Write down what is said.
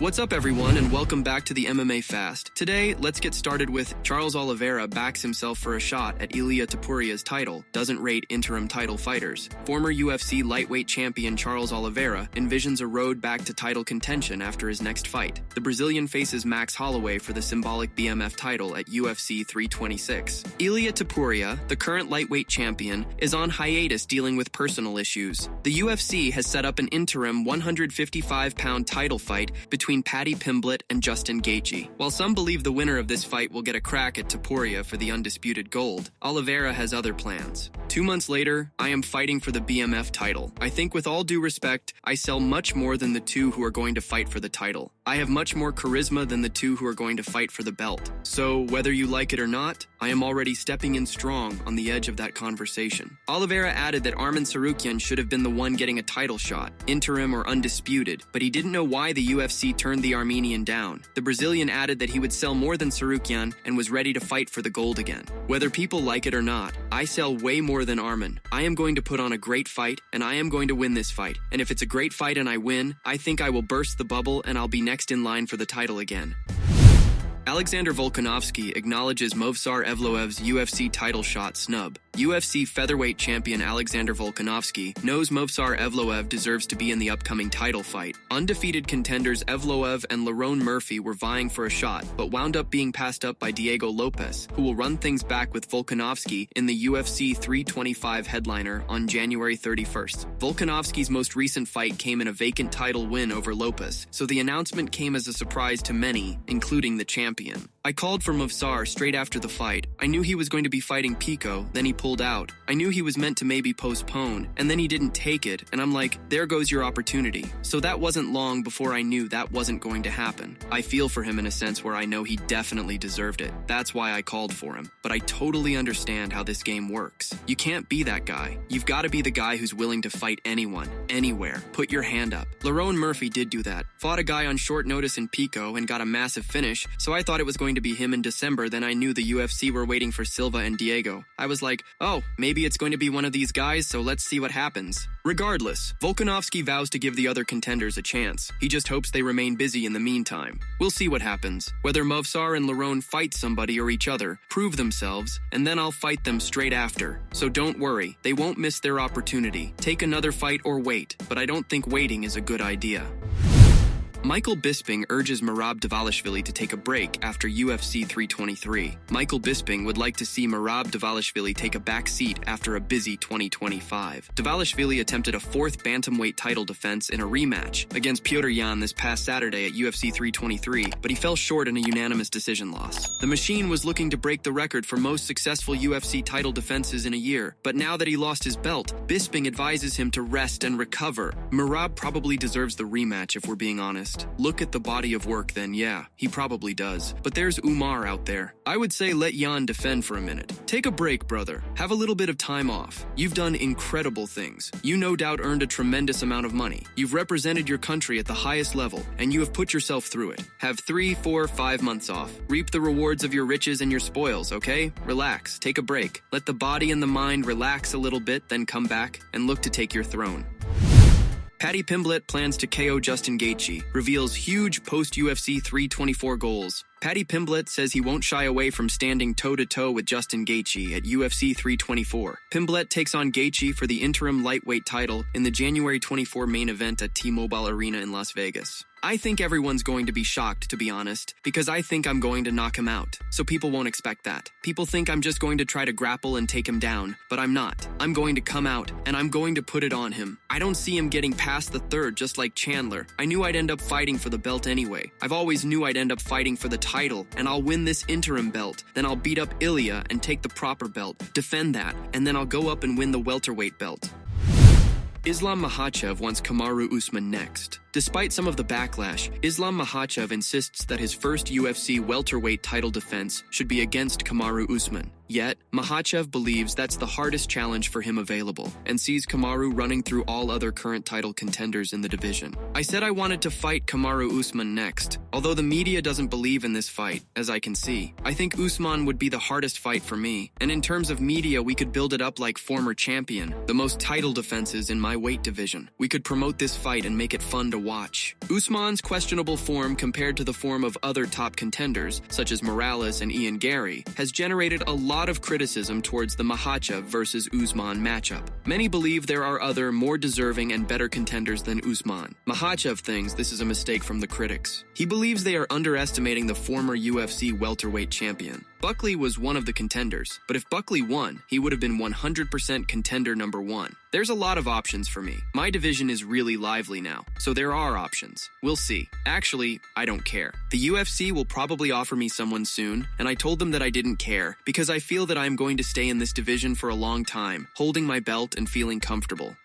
What's up everyone and welcome back to the MMA Fast. Today, let's get started with Charles Oliveira backs himself for a shot at Ilia Topuria's title, doesn't rate interim title fighters. Former UFC lightweight champion Charles Oliveira envisions a road back to title contention after his next fight. The Brazilian faces Max Holloway for the symbolic BMF title at UFC 326. Ilia Topuria, the current lightweight champion, is on hiatus dealing with personal issues. The UFC has set up an interim 155-pound title fight between Paddy Pimblett and Justin Gaethje. While some believe the winner of this fight will get a crack at Topuria for the undisputed gold, Oliveira has other plans. 2 months later, I am fighting for the BMF title. I think with all due respect, I sell much more than the two who are going to fight for the title. I have much more charisma than the two who are going to fight for the belt. So whether you like it or not, I am already stepping in strong on the edge of that conversation. Oliveira added that Arman Tsarukyan should have been the one getting a title shot, interim or undisputed, but he didn't know why the UFC turned the Armenian down. The Brazilian added that he would sell more than Tsarukyan and was ready to fight for the gold again. Whether people like it or not, I sell way more than Arman. I am going to put on a great fight, and I am going to win this fight. And if it's a great fight and I win, I think I will burst the bubble and I'll be next in line for the title again. Alexander Volkanovski acknowledges Movsar Evloev's UFC title shot snub. UFC featherweight champion Alexander Volkanovski knows Movsar Evloev deserves to be in the upcoming title fight. Undefeated contenders Evloev and Lerone Murphy were vying for a shot, but wound up being passed up by Diego Lopes, who will run things back with Volkanovski in the UFC 325 headliner on January 31st. Volkanovski's most recent fight came in a vacant title win over Lopes, so the announcement came as a surprise to many, including the champion. I called for Movsar straight after the fight. I knew he was going to be fighting Pico, then he pulled out. I knew he was meant to maybe postpone, and then he didn't take it, and I'm like, there goes your opportunity. So that wasn't long before I knew that wasn't going to happen. I feel for him in a sense where I know he definitely deserved it. That's why I called for him. But I totally understand how this game works. You can't be that guy. You've got to be the guy who's willing to fight anyone, anywhere. Put your hand up. Lerone Murphy did do that. Fought a guy on short notice in Pico and got a massive finish, so I thought it was going to be him in December. Then I knew the UFC were waiting for Silva and Diego. I was like, oh, maybe it's going to be one of these guys, so let's see what happens. Regardless, Volkanovski vows to give the other contenders a chance. He just hopes they remain busy in the meantime. We'll see what happens. Whether Movsar and Lerone fight somebody or each other, prove themselves, and then I'll fight them straight after. So don't worry, they won't miss their opportunity. Take another fight or wait, but I don't think waiting is a good idea. Michael Bisping urges Merab Dvalishvili to take a break after UFC 323. Michael Bisping would like to see Merab Dvalishvili take a back seat after a busy 2025. Dvalishvili attempted a fourth bantamweight title defense in a rematch against Petr Yan this past Saturday at UFC 323, but he fell short in a unanimous decision loss. The machine was looking to break the record for most successful UFC title defenses in a year, but now that he lost his belt, Bisping advises him to rest and recover. Merab probably deserves the rematch if we're being honest. Look at the body of work then, yeah, he probably does. But there's Umar out there. I would say let Jan defend for a minute. Take a break, brother. Have a little bit of time off. You've done incredible things. You no doubt earned a tremendous amount of money. You've represented your country at the highest level, and you have put yourself through it. Have 3, 4, 5 months off. Reap the rewards of your riches and your spoils, okay? Relax. Take a break. Let the body and the mind relax a little bit, then come back and look to take your throne. Paddy Pimblett plans to KO Justin Gaethje, reveals huge post-UFC 324 goals. Paddy Pimblett says he won't shy away from standing toe-to-toe with Justin Gaethje at UFC 324. Pimblett takes on Gaethje for the interim lightweight title in the January 24 main event at T-Mobile Arena in Las Vegas. I think everyone's going to be shocked, to be honest, because I think I'm going to knock him out, so people won't expect that. People think I'm just going to try to grapple and take him down, but I'm not. I'm going to come out, and I'm going to put it on him. I don't see him getting past the third just like Chandler. I knew I'd end up fighting for the belt anyway. I've always knew I'd end up fighting for the title, and I'll win this interim belt. Then I'll beat up Ilia and take the proper belt, defend that, and then I'll go up and win the welterweight belt. Islam Makhachev wants Kamaru Usman next. Despite some of the backlash, Islam Makhachev insists that his first UFC welterweight title defense should be against Kamaru Usman. Yet, Makhachev believes that's the hardest challenge for him available, and sees Kamaru running through all other current title contenders in the division. I said I wanted to fight Kamaru Usman next, although the media doesn't believe in this fight, as I can see. I think Usman would be the hardest fight for me, and in terms of media we could build it up like former champion, the most title defenses in my weight division. We could promote this fight and make it fun to watch. Usman's questionable form compared to the form of other top contenders, such as Morales and Ian Gary, has generated a lot of criticism towards the Makhachev versus Usman matchup. Many believe there are other, more deserving and better contenders than Usman. Makhachev thinks this is a mistake from the critics. He believes they are underestimating the former UFC welterweight champion. Buckley was one of the contenders, but if Buckley won, he would have been 100% contender number 1. There's a lot of options for me. My division is really lively now, so there are options. We'll see. Actually, I don't care. The UFC will probably offer me someone soon, and I told them that I didn't care because I feel that I am going to stay in this division for a long time, holding my belt and feeling comfortable.